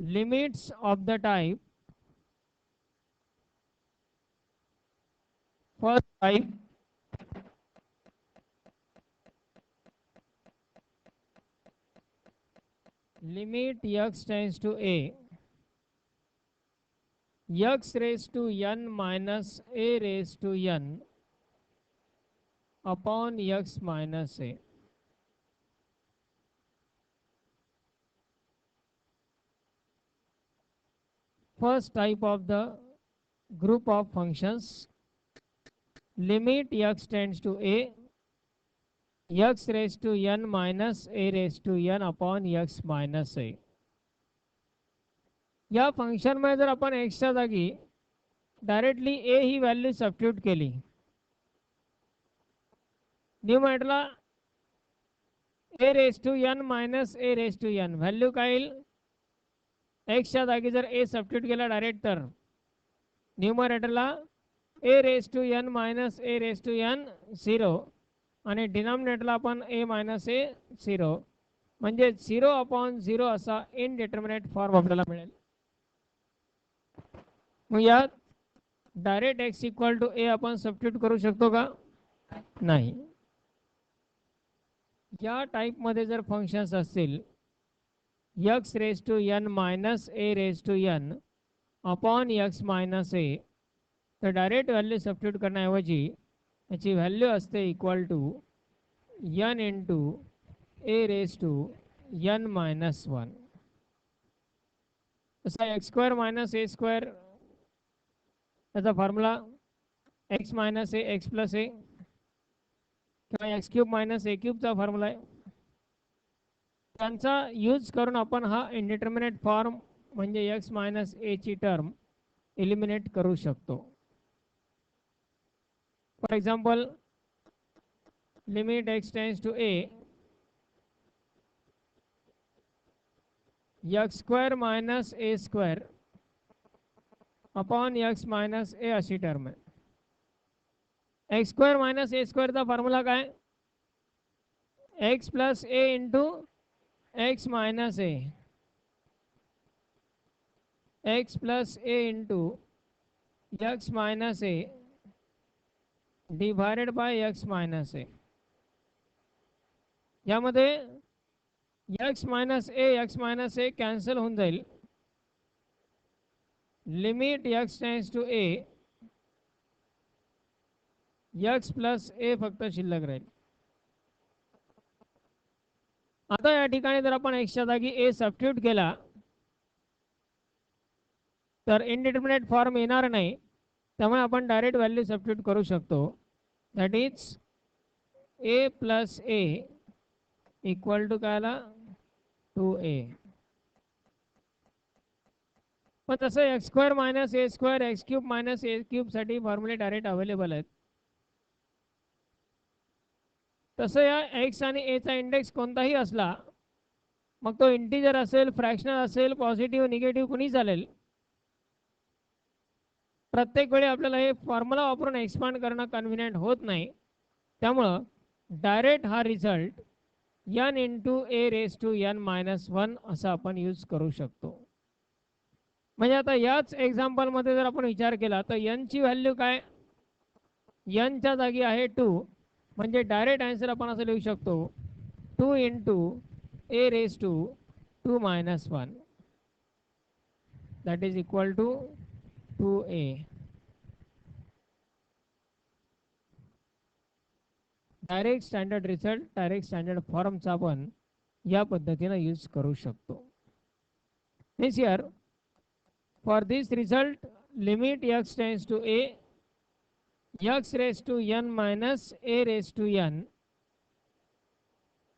limits of the type first type limit x tends to a x raised to n minus a raised to n upon x minus a. First type of the group of functions, limit x tends to a x raised to n minus a raised to n upon x minus a. या function में जर आपण एक्सच्या जागी directly a ही value substitute केली, न्यूमरेटरला a raise to n minus a raise to n value काय येईल, एक्सच्या जागी जर ए सबस्टिट्यूट केला डायरेक्ट तर न्यूमरेटरला a raise to n minus a raise to n 0 आणि डिनॉमिनेटरला आपण ए मायनस ए 0 म्हणजे 0 अपॉन 0 असा इनडिटर्मिनेट फॉर्म आपल्याला मिळेल. मग यात डायरेक्ट एक्स इक्वल टू ए आपण सबस्टिट्यूट करू शकतो का, नाही. या टाईपमध्ये जर फंक्शन्स असतील x raise to n minus a raise to n upon x minus a, तर डायरेक्ट व्हॅल्यू सबस्टिट्यूट करण्याऐवजी याची व्हॅल्यू असते equal to n into a raise to n minus 1. तसा x square minus a square त्याचा formula x minus a x plus a किंवा x cube minus a क्यूबचा formula आहे. त्यांचा यूज करून आपण हा इनडिटर्मिनेट फॉर्म म्हणजे एक्स मायनस ए ची टर्म एलिमिनेट करू शकतो. For example limit x tends to a x square minus a square upon x minus a अशी टर्म आहे. एक्स स्क्वेअर मायनस ए स्क्वेअरचा फॉर्म्युला काय, x plus a into x minus a, x plus a into x minus a divided by x minus a. यामध्ये x minus a cancel होऊन जाईल. Limit x tends to a x plus a फक्त शिल्लक राहील. आता या ठिकाणी जर आपण एक्सच्या जागी ए सबस्टिट्यूट केला तर इनडिटर्मिनेट फॉर्म येणार नाही, त्यामुळे आपण डायरेक्ट व्हॅल्यू सबस्टिट्यूट करू शकतो. That is a plus a equal to काय आला 2a. पण तसं x square minus a square x cube minus a cube साठी फॉर्म्युले डायरेक्ट अवेलेबल आहेत. तसं या एक्स आणि एचा इंडेक्स कोणताही असला, मग तो इंटिजर असेल फ्रॅक्शनल असेल पॉझिटिव्ह निगेटिव्ह कुणी चालेल, प्रत्येक वेळी आपल्याला हे फॉर्म्युला वापरून एक्सपांड करणं कन्व्हिनियंट होत नाही. त्यामुळं डायरेक्ट हा result n into a raise to n minus 1 असा आपण यूज करू शकतो. म्हणजे आता याच एक्झाम्पलमध्ये जर आपण विचार केला तर एन ची व्हॅल्यू काय, एनच्या जागी आहे 2, म्हणजे डायरेक्ट आन्सर आपण असं लिहू शकतो 2 into a raise to 2 minus 1 that is equal to 2a. Direct standard result direct standard फॉर्मचा आपण या पद्धतीने यूज करू शकतो. Means here for this result limit x tends to a x raise to n minus a raise to n,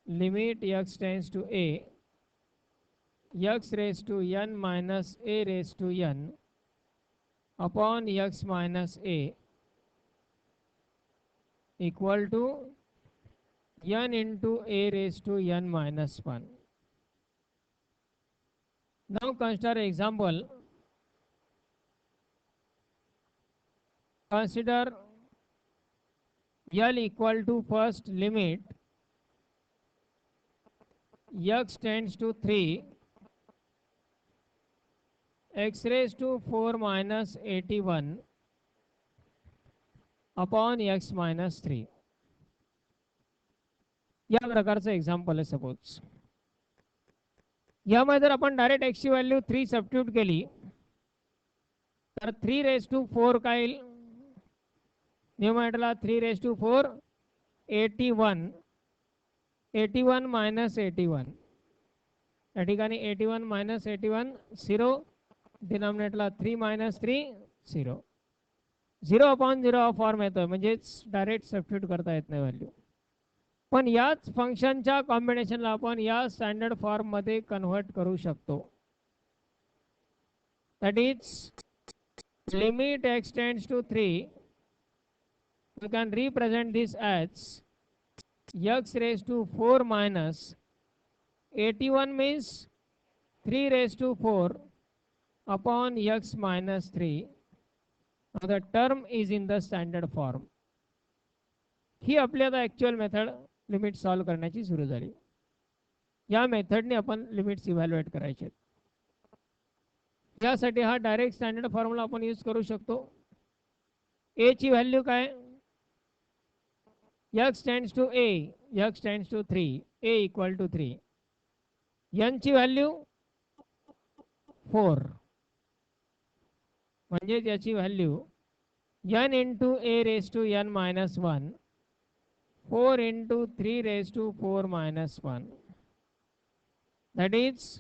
limit x tends to a x raise to n minus a raise to n upon x minus a equal to n into a raised to n minus 1. Now consider example. Consider L equal to first limit x tends to 3 x raised to 4 minus 81 upon x minus 3. या प्रकारचं example आहे suppose. यामध्ये जर आपण direct x ची value 3 substitute केली तर 3 raised to 4 काय येईल? न्यूमरेटरला 3 raised to 4 81 81 minus 81. या ठिकाणी 81 minus 81 0. डिनॉमिनेटरला 3 minus 3 0. 0 upon 0 हा फॉर्म येतोय, म्हणजेच डायरेक्ट सबस्टिट्यूट करता येत नाही व्हॅल्यू. पण याच फंक्शनच्या कॉम्बिनेशनला आपण या स्टँडर्ड फॉर्म मध्ये कन्व्हर्ट करू शकतो. That is limit x tends to 3. we can represent this as x raised to 4 minus 81 means 3 raised to 4 upon x minus 3. Now the term is in the standard form. ही आपली आता actual method limit solve करण्याची सुरू झाली. या मेथडने आपण limits evaluate करायचे. यासाठी हा डायरेक्ट स्टँडर्ड फॉर्म्युला आपण यूज करू शकतो. ए ची व्हॅल्यू काय? x tends to a, x tends to 3, a equal to 3. n ची व्हॅल्यू 4, म्हणजे याची value n into a raise to n minus 1, 4 into 3 raised to 4 minus 1. That is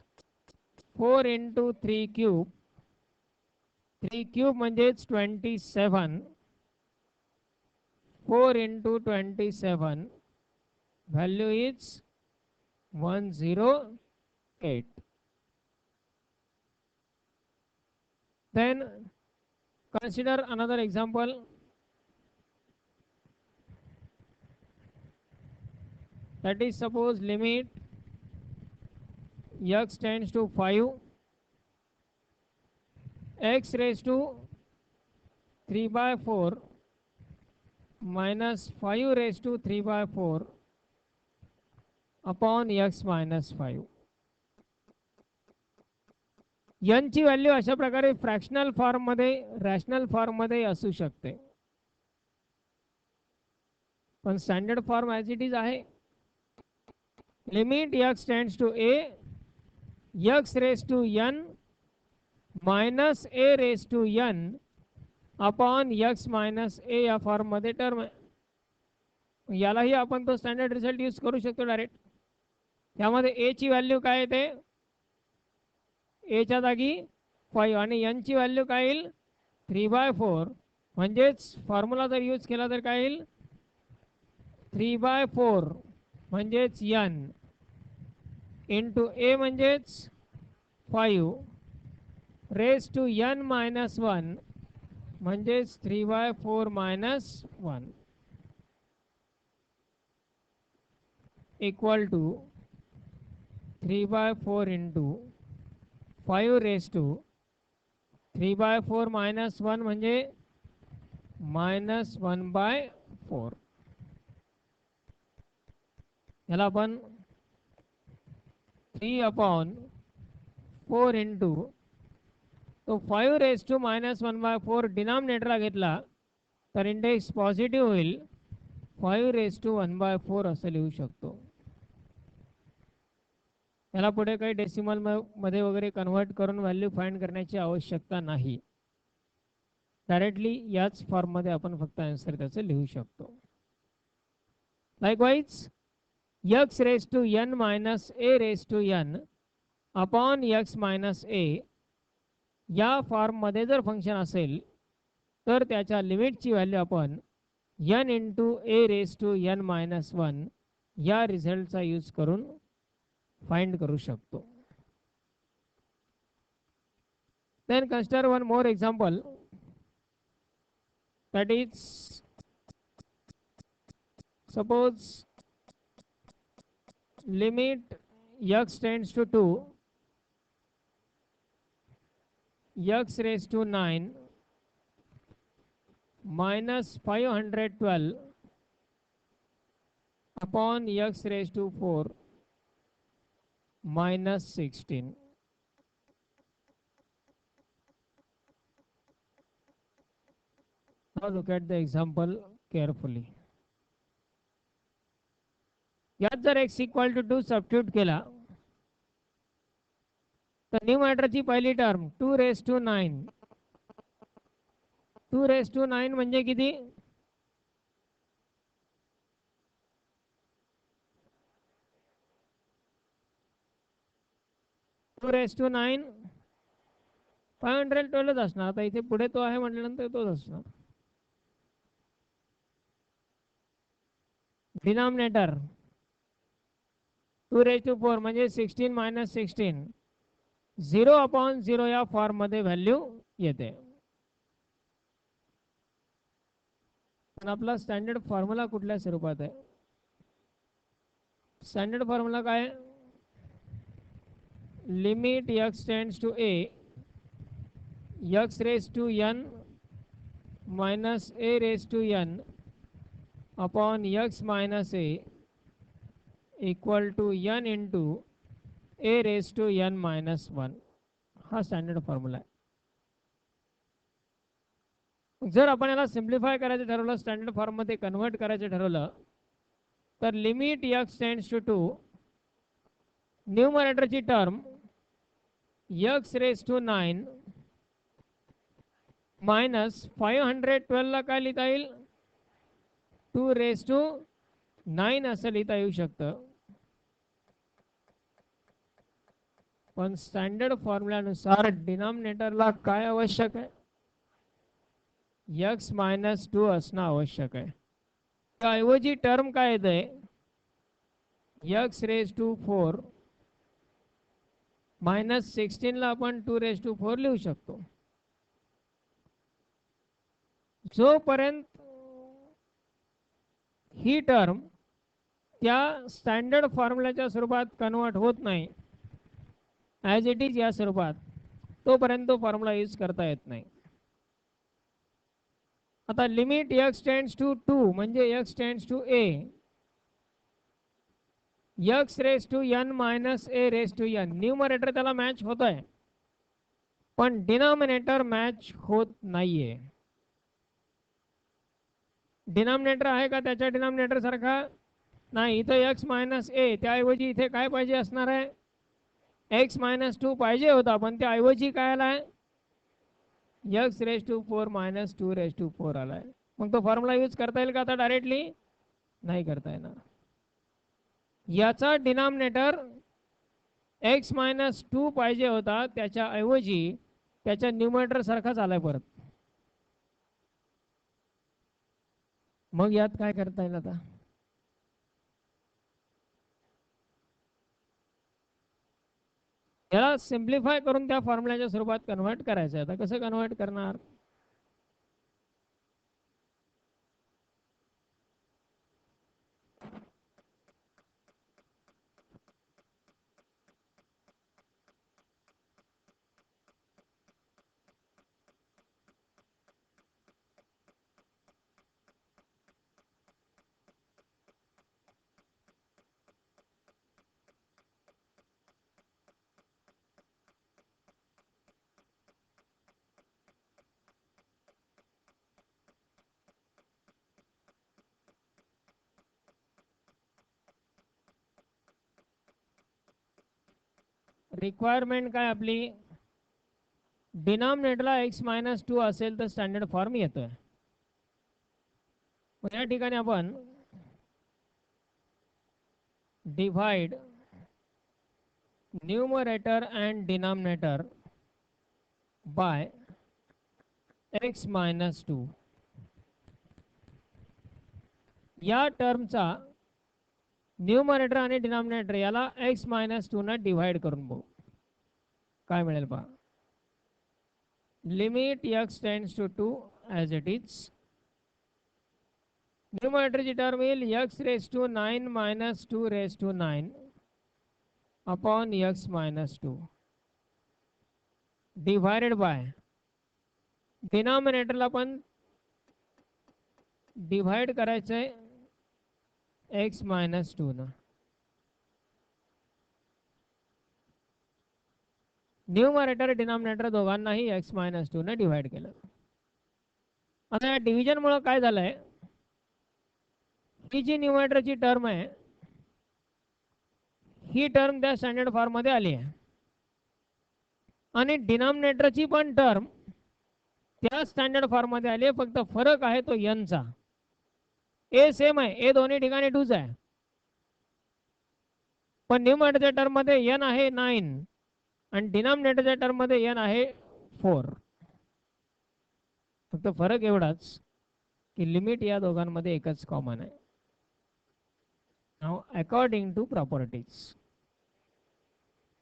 4 into 3 cube. 3 cube म्हणजेच 27. 4 into 27. Value is 108. Then consider another example. That is, suppose limit x tends to 5, x raised to 3 by 4 minus 5 raised to 3 by 4 upon x minus 5. n ची value अशा प्रकारे fractional form मध्ये, rational form मध्ये असू शकते. पण standard form as it is आहे. Limit x tends to a, x raised to n minus a raised to n upon x minus a या फॉर्म मध्ये टर्म आहे. यालाही आपण तो स्टँडर्ड रिझल्ट यूज करू शकतो डायरेक्ट. त्यामध्ये a ची व्हॅल्यू काय येते? a च्या जागी 5 आणि n ची व्हॅल्यू काय येईल? 3/4. म्हणजेच फॉर्म्युला जर यूज केला तर काय येईल? 3/4 म्हणजेच n इंटू a म्हणजेच 5 रेज टू n मायनस 1 म्हणजेच 3/4 minus 1 equal to 3/4 into 5 raise to 3/4 minus 1 म्हणजे मायनस 1/4. याला आपण 3 अपॉन 4 इंटू तो 5 रेज टू मायनस 1/4 डिनॉमिनेटरला घेतला तर इंडेक्स पॉझिटिव्ह होईल. 5 रेज टू 1/4 असं लिहू शकतो. याला पुढे काही डेसिमल मध्ये वगैरे कन्व्हर्ट करून व्हॅल्यू फाइंड करण्याची आवश्यकता नाही. डायरेक्टली याच फॉर्म मध्ये आपण फक्त आन्सर त्याचं लिहू शकतो. Likewise x raised to n minus a raised to n upon x minus a या फॉर्म मध्ये जर फंक्शन असेल तर त्याच्या लिमिटची व्हॅल्यू आपण n into a raised to n minus 1 या रिझल्टचा यूज करून फाइंड करू शकतो. Then consider one more example. That is, suppose limit x tends to 2, x raised to 9 minus 512 upon x raised to 4 minus 16. Now look at the example carefully. यात जर x equal to 2 substitute केला तर न्यूमरेटरची पहिली term 2⁹ 2⁹ म्हणजे किती? 2⁹ 512च असणार. आता इथे पुढे तो आहे म्हटल्यानंतर तोच असणार. डिनॉमिनेटर 2⁴ म्हणजे 16 - 16 0/0 या फॉर्म मध्ये व्हॅल्यू येते. पण आपला स्टँडर्ड फॉर्म्युला कुठल्या स्वरूपात आहे? स्टँडर्ड फॉर्म्युला काय? Limit x tends to a x⁻n - a⁻n upon x - a equal to n into a⁻n-1 हा स्टँडर्ड फॉर्म्युला आहे. जर आपण याला सिम्प्लिफाय करायचं ठरवलं, स्टँडर्ड फॉर्म मध्ये कन्वर्ट करायचं ठरवलं, तर लिमिट x टेंड्स टू 2 न्यूमरेटरची टर्म x⁻⁹ मायनस 512 ला काय लिहिता येईल? 2⁹ असं लिहिता येऊ शकतं. पण स्टँडर्ड फॉर्म्युल्यानुसार डिनॉमिनेटरला काय आवश्यक आहे? x-2 असणं आवश्यक आहे. त्याऐवजी टर्म काय येते? x⁻⁴ मायनस 16 ला आपण 2⁴ लिहू शकतो. जोपर्यंत ही टर्म त्या स्टँडर्ड फॉर्म्युल्याच्या स्वरूपात कन्वर्ट होत नाही, ॲज इट इज या स्वरूपात, तोपर्यंत तो फॉर्म्युला यूज करता येत नाही. आता लिमिट x टेंड्स टू 2 म्हणजे x tends to a x⁻n - a⁻n numerator त्याला मॅच होत आहे, पण डिनॉमिनेटर मॅच होत नाहीये. डिनॉमिनेटर आहे का त्याच्या डिनॉमिनेटर सारखा? नाही. इथं x - a त्याऐवजी इथे काय पाहिजे असणार आहे? x-2 पाहिजे होता, पण त्याऐवजी काय आलाय? x⁻⁴ - 2⁴ आलाय. मग तो फॉर्म्युला यूज करता येईल का आता डायरेक्टली? नाही करता येणार. याचा डिनॉमिनेटर x-2 पाहिजे होता, त्याच्या ऐवजी त्याच्या न्यूमरेटर सारखाच आलाय परत. मग यात काय करता येईल आता? याला सिम्प्लिफाय करून त्या फॉर्म्युल्याच्या स्वरूपात कन्वर्ट करायचं. आता कसं कन्वर्ट करणार? रिक्वायरमेंट काय आपली? डिनॉमिनेटरला x-2 असेल तर स्टँडर्ड फॉर्म येतोय. या ठिकाणी आपण divide numerator and denominator by x-2 या टर्मचा न्यूमरेटर आणि डिनॉमिनेटर याला x-2 ने डिवाइड करून बघू काय मिळेल पहा. Limit x tends to 2 as it is. न्यूमरेटरची टर्म येईल x⁻⁹ - 2⁹ upon x-2 divided by डिनॉमिनेटरला पण डिवाइड करायचंय x-2 न. न्यूमरेटर डिनॉमिनेटर दोघांनाही x-2 ने डिवाइड केलं. आता या डिव्हिजन मुळे काय झालंय, ही जी न्यूमरेटरची टर्म आहे ही टर्म त्या स्टँडर्ड फॉर्म मध्ये आली आहे आणि डिनॉमिनेटरची पण टर्म त्या स्टँडर्ड फॉर्म मध्ये आली आहे, फक्त फरक आहे तो n चा. ए सेम आहे, ए दोन्ही ठिकाणी 2च आहे, पण न्यूमरेटरच्या टर्म मध्ये n आहे 9 आणि डिनॉमिनेटरच्या टर्म मध्ये n आहे 4. फक्त फरक एवढाच की लिमिट या दोघांमध्ये एकच कॉमन आहे. नाउ अकॉर्डिंग टू प्रॉपर्टीज,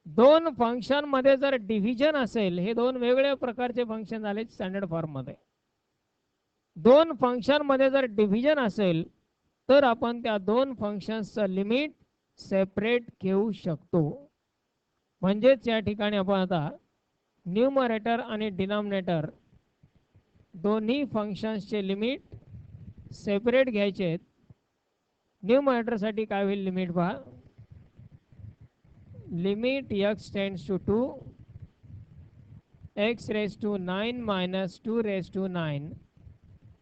दोन फंक्शन मध्ये जर डिव्हिजन असेल, हे दोन वेगवेगळ्या प्रकारचे फंक्शन झाले स्टँडर्ड फॉर्म मध्ये. दोन फंक्शन मध्ये जर डिव्हिजन असेल तर आपण त्या दोन फंक्शन्सचं लिमिट सेपरेट घेऊ शकतो. म्हणजेच या ठिकाणी आपण आता न्यूमरेटर आणि डिनॉमिनेटर दोन्ही फंक्शन्सचे लिमिट सेपरेट घ्यायचे आहेत. न्यूमरेटर साठी काय होईल लिमिट पहा, limit x tends to 2 x raised to 9 minus 2 raised to 9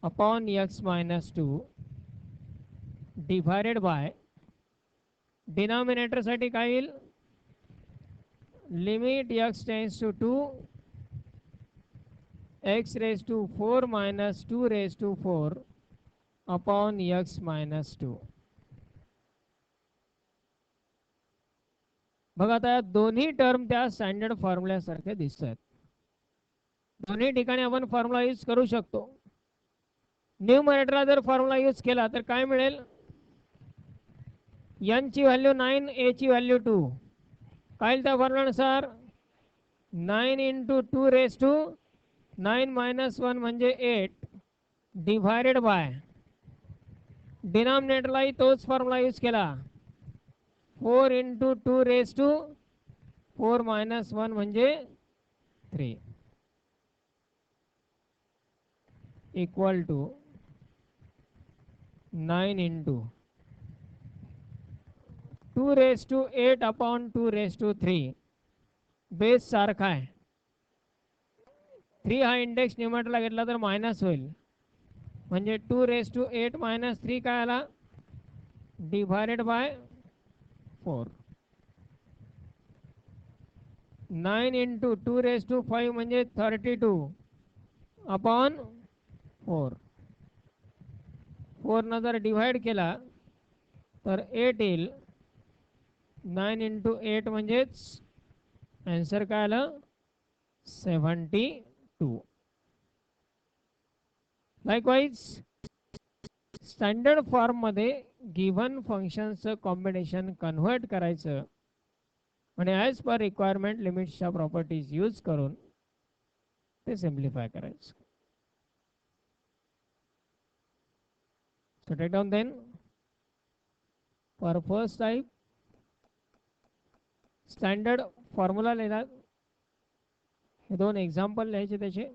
upon x minus 2 divided by denominator साठी काय येईल, limit x tends to 2 x raised to 4 minus 2 raised to 4 upon x minus 2. बघा आता दोन्ही टर्म त्या standard फॉर्म्युल्यासारखे दिसत आहेत. दोन्ही ठिकाणी आपण फॉर्म्युला यूज करू शकतो. न्यूमरेटरला जर फॉर्म्युला यूज केला तर काय मिळेल, n ची व्हॅल्यू 9, a ची व्हॅल्यू 2. काय त्या फॉर्म्युल्यानुसार 9 इंटू 2 रेस टू 9 मायनस 1 म्हणजे 8 डिवायडेड बाय डिनॉमिनेटरलाही तोच फॉर्म्युला यूज केला, 4 इंटू 2 रेस टू 4 मायनस 1 म्हणजे 3 equal to 9 into 2 raise to 8 upon 2 raise to 3. Base सारखा आहे, 3 हा इंडेक्स न्यूमरेटरला घेतला तर मायनस होईल, म्हणजे 2 रेस टू 8 मायनस 3 काय आला, divided by 4. 9 into 2 raise to 5 म्हणजे 32 अपॉन 4. 4 न जर डिवाइड केला तर 8 येईल. 9 इंटू 8 म्हणजेच आन्सर काय आलं, 72. लाईकवाईज स्टँडर्ड फॉर्म मध्ये गिव्हन फंक्शनचं कॉम्बिनेशन कन्व्हर्ट करायचं आणि as per requirement लिमिट्सच्या properties use करून ते सिम्प्लिफाय करायचं. So take down then for first type standard formula लिहिणार, हे दोन एक्झाम्पल लिहायचे त्याचे.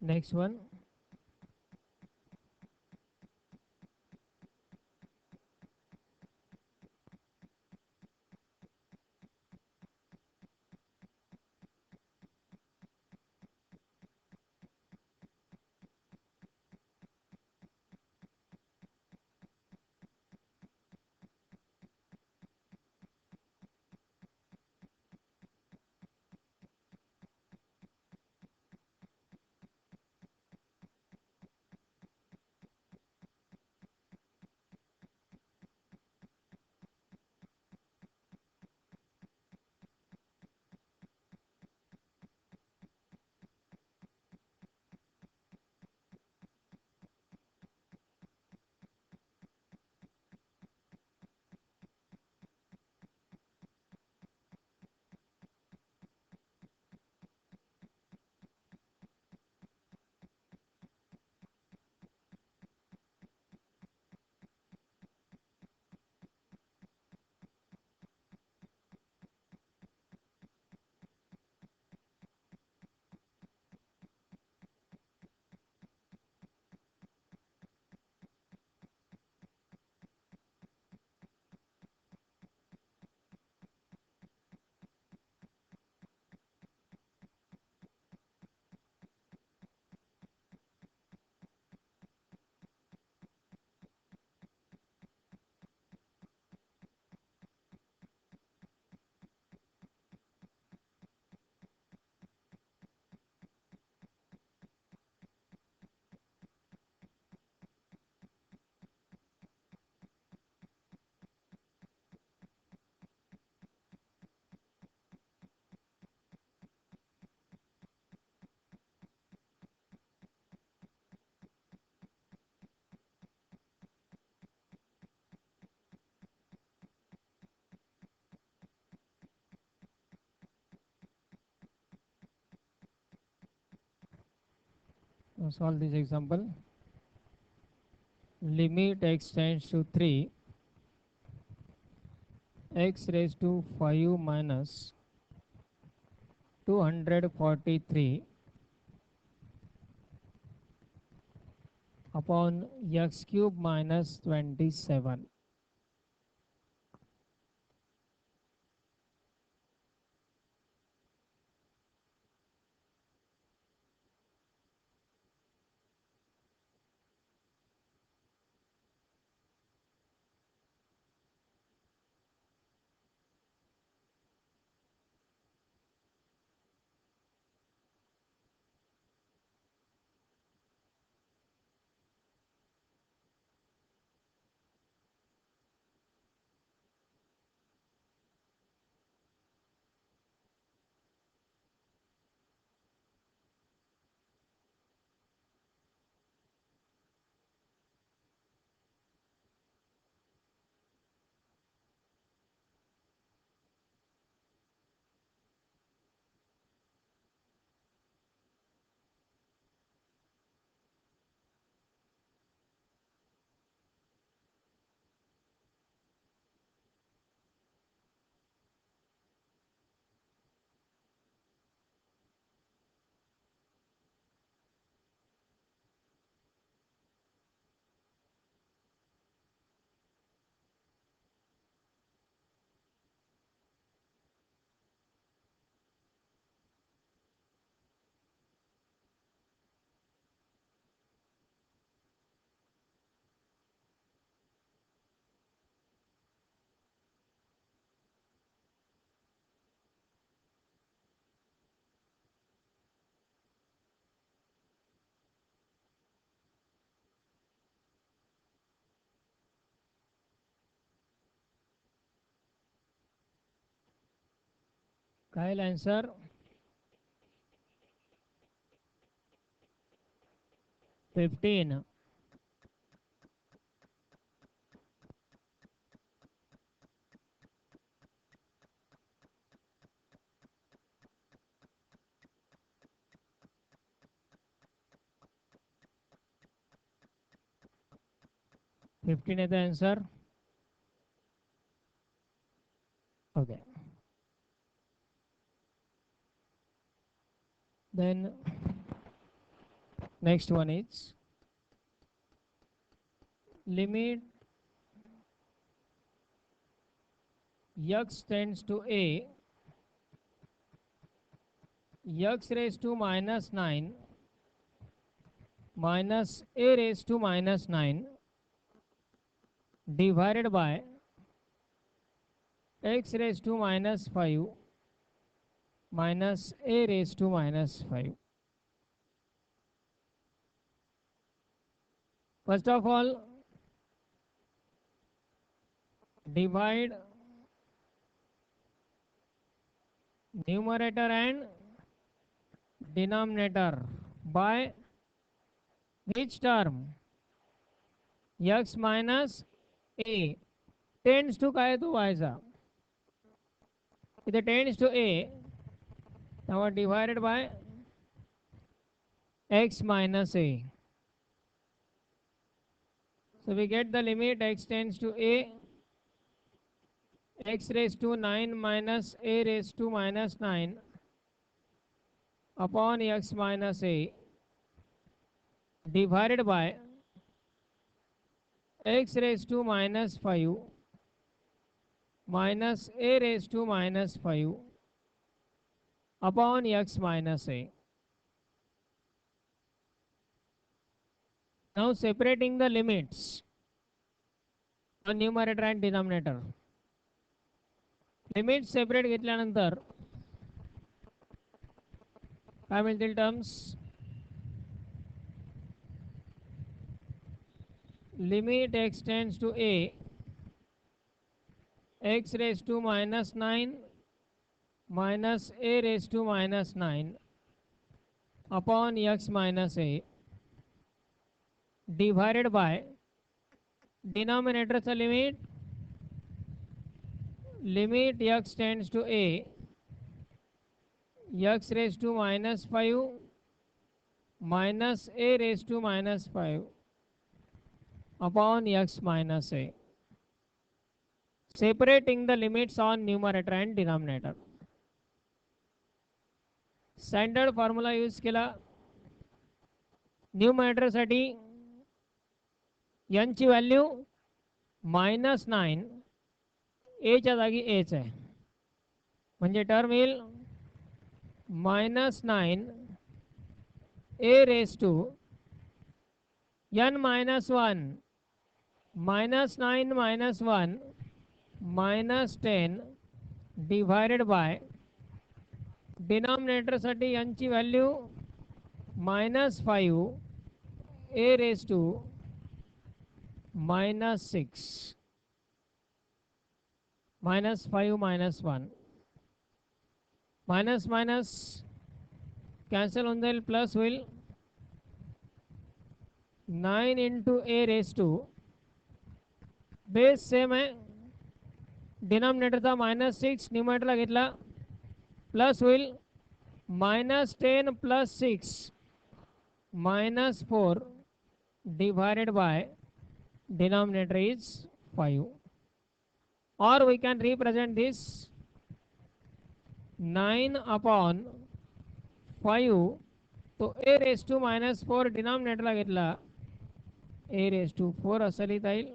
Next one. Now solve this example. Limit x tends to 3, x raised to 5 minus 243 upon x cube minus 27. Kyle answer 15. 15 is the answer. Okay. Then Next one is limit x tends to a, x raised to minus 9 minus a raised to minus 9 divided by x raised to minus 5 minus a raised to minus 5. First of all, divide numerator and denominator by which term? x minus a tends to काय तो व्हायचा इथे tends to a तेव्हा divided by x minus a. So we get the limit x tends to a, x raised to 9 minus a raised to minus 9 upon x minus a divided by x raised to minus 5 minus a raised to minus 5 upon x minus a. Now separating the limits on numerator and denominator. Limits separate घेतल्यानंतर काय मिळतील terms? Limit x tends to a, x raised to minus 9 minus a raised to minus 9 upon x minus a divided by denominatorचा limit x tends to a, x raised to minus 5 minus a raised to minus 5 upon x minus a. Separating the limits on numerator and denominator. Standard formula use केला. Numerator साठी n ची value -9 a च्या जागी a च आहे म्हणजे term येईल -9 a raised to n minus 1 -9 minus 1 minus 10 divided by denominator साठी n ची value -5 a raised to -6 -5 -1 minus minus cancel होऊन जाईल प्लस होईल 9 into a raise to base same आहे डिनॉमिनेटरचा -6 न्यूमरेटरला घेतला प्लस होईल -10 plus 6 -4 divided by denominator is 5 or we can represent this 9 upon 5 तो a raised to -4 डिनॉमिनेटरला घेतला a raised to 4 असं लिहिता येईल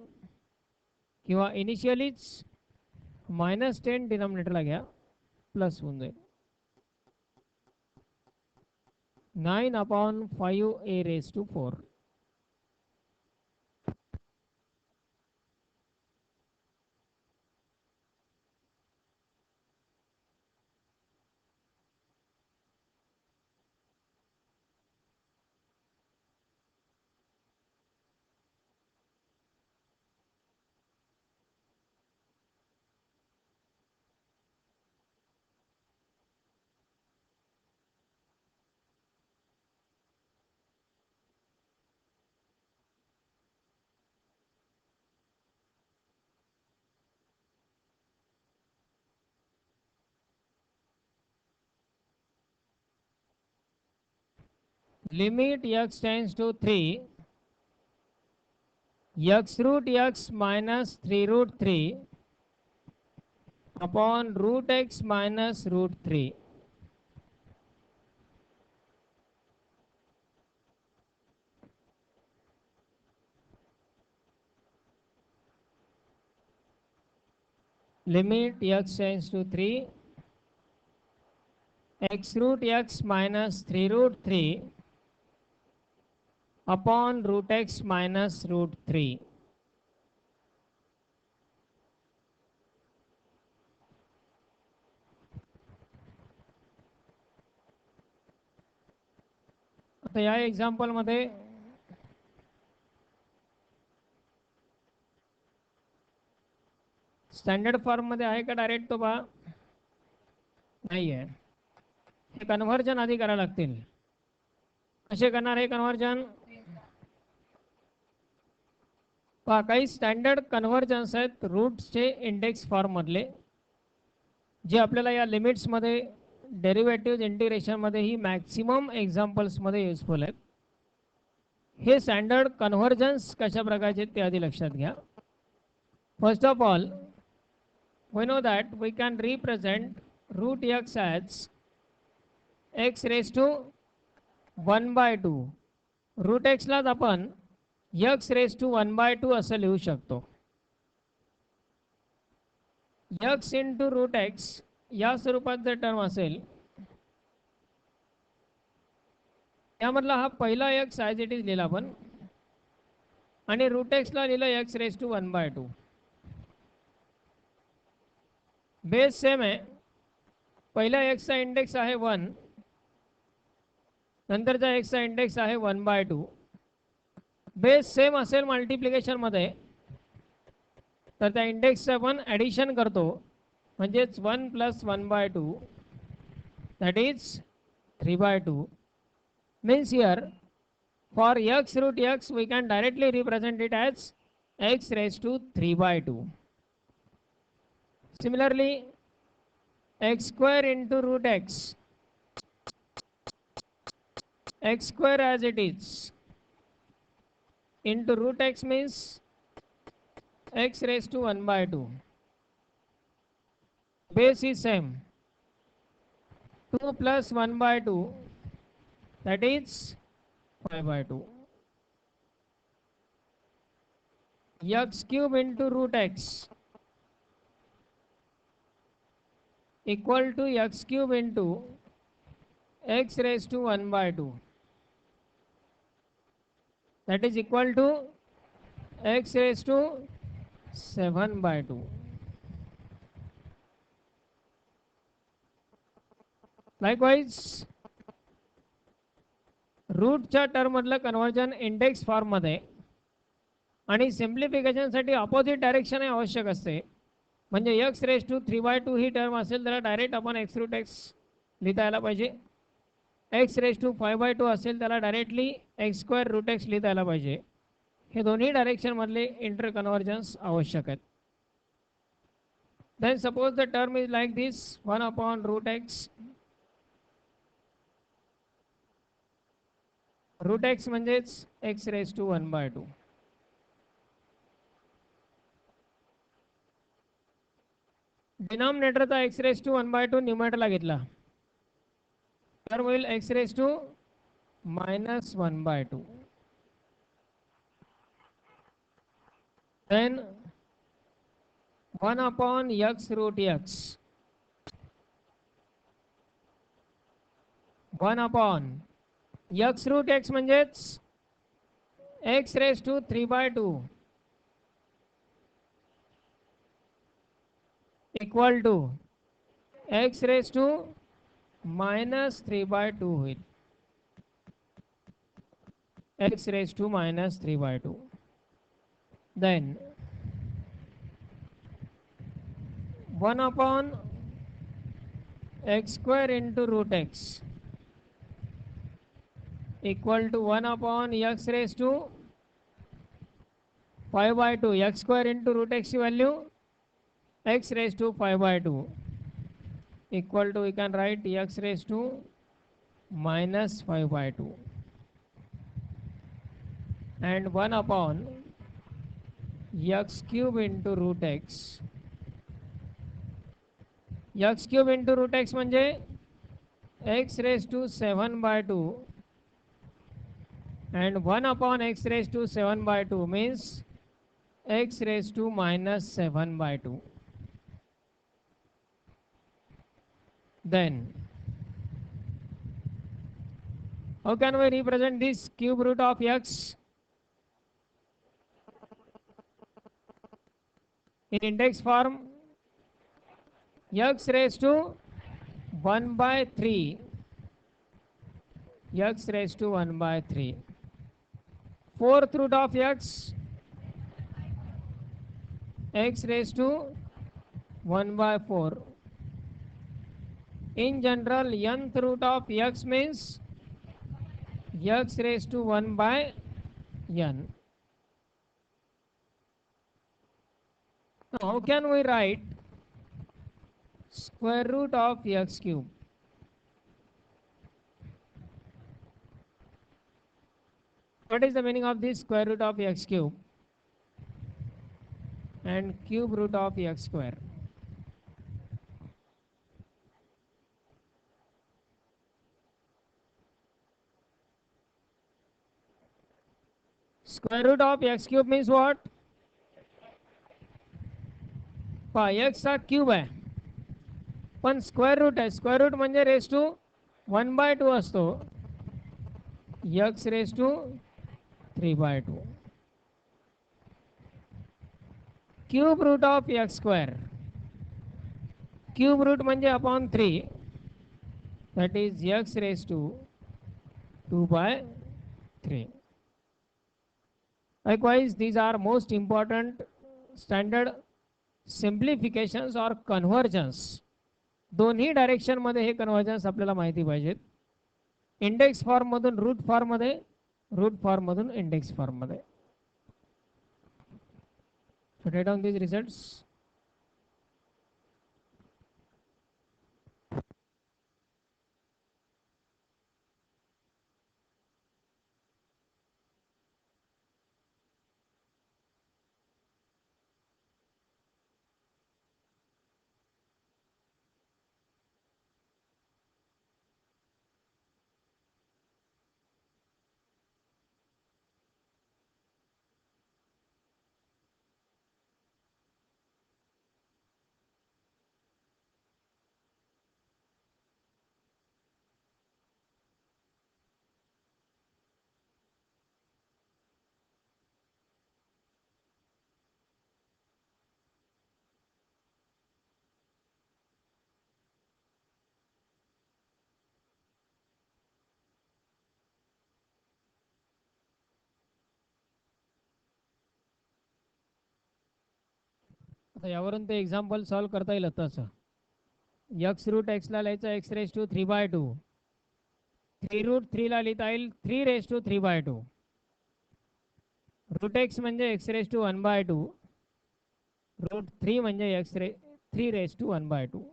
किंवा इनिशियलीच -10 डिनॉमिनेटरला घ्या प्लस होऊन जाईल 9 upon 5 a raised to 4. Limit x tends to 3 x root x minus 3 root 3 upon root x minus root 3. limit x tends to 3 x root x minus 3 root 3 upon root x minus root 3. आता या example मध्ये standard form मध्ये आहे का direct तो पहा नाही आहे. हे कन्व्हर्जन आधी करायला लागतील. कसे करणार हे कन्व्हर्जन पहा. काही स्टँडर्ड कन्व्हर्जन्स आहेत रूट्सचे इंडेक्स फॉर्म मधले जे आपल्याला या लिमिट्स मध्ये डेरिव्हेटिव्ह इंटिग्रेशन मध्ये ही मॅक्सिमम एक्झाम्पल्स मध्ये युजफुल आहेत. हे स्टँडर्ड कन्व्हर्जन्स कशा प्रकारचे ते आधी लक्षात घ्या. First of all we know that we can represent root x as x raised to 1 by 2. root x लाच आपण x raised to 1 by 2 असं लिहू शकतो. x into root x या स्वरूपात जर टर्म असेल यामधला हा पहिला x ॲज इट इज लिहिला आपण आणि रूट x ला लिहिलं x raised to 1 by 2. Base same आहे. पहिल्या x चा इंडेक्स आहे 1 नंतरचा x चा इंडेक्स आहे 1 by 2. बेस सेम असेल मल्टिप्लिकेशन मध्ये तर त्या इंडेक्सचं आपण ॲडिशन करतो म्हणजेच 1 plus 1 by 2 that is 3 by 2 means here for x root x we can directly represent it as x raised to 3 by 2. Similarly, x square into root x square as it is into root x means x raised to 1 by 2. Base is same 2 plus 1 by 2 that is 5 by 2. x cube into root x equal to x cube into x raised to 1 by 2 that is equal to x raised to 7 by 2. Likewise रूटच्या term मधलं conversion index form मध्ये आणि simplification साठी opposite direction हे आवश्यक असते. म्हणजे x raised to 3 by 2 he term असेल त्याला direct आपण x root x लिहिता यायला पाहिजे. x raised to 5 by 2 असेल त्याला directly x square root x लिहिता यायला पाहिजे. हे दोन्ही डायरेक्शन मधले इंटर कन्वर्जन्स आवश्यक आहेत. Then suppose the term is like this 1 upon root x. root x म्हणजेच x raised to 1 by 2. डिनॉमिनेटरचा x raised to 1 by 2 न्यूमरेटरला घेतला तर होईल x raised to minus 1 by 2. Then 1 upon x root x 1 upon x root x म्हणजेच x raised to 3 by 2 equal to x raised to minus 3 by 2 होईल. x raised to minus 3 by 2. Then 1 upon x square into root x equal to 1 upon x raised to 5 by 2. x square into root x value x raised to 5 by 2 equal to we can write x raised to minus 5 by 2 and 1 upon x cube into root x. x cube into root x म्हणजे x raised to 7 by 2 and 1 upon x raised to 7 by 2 means x raised to minus 7 by 2. then how can we represent this cube root of x in index form? X raised to 1 by 3, x raised to 1 by 3, fourth root of x raised to 1 by 4. In general, nth root of x means x raised to 1 by n. Now, how can we write square root of x cube? What is the meaning of this square root of x cube and cube root of x square? Square root of x cube means what? x चा cube आहे पण square root आहे. Square root म्हणजे raise to 1/2 असतो. x raise to 3/2. Cube root of x square, cube root म्हणजे upon 3, that is x raised to 2/3. Likewise, these are most important standard simplifications or convergence. दोन्ही direction मध्ये हे convergence आपल्याला माहिती पाहिजेत. Index form मधून root form मध्ये, root form मधून index form मध्ये. So write down these results. आता यावरून ते एक्झाम्पल सॉल्व करता येईल. तसं x रूट x ला लिहायचं x रेस टू 3/2, 3 रूट 3 ला लिहिता येईल 3 रेस टू 3/2. रूट x म्हणजे x रेस टू 1/2, रूट 3 म्हणजे 3 रेस टू 1/2.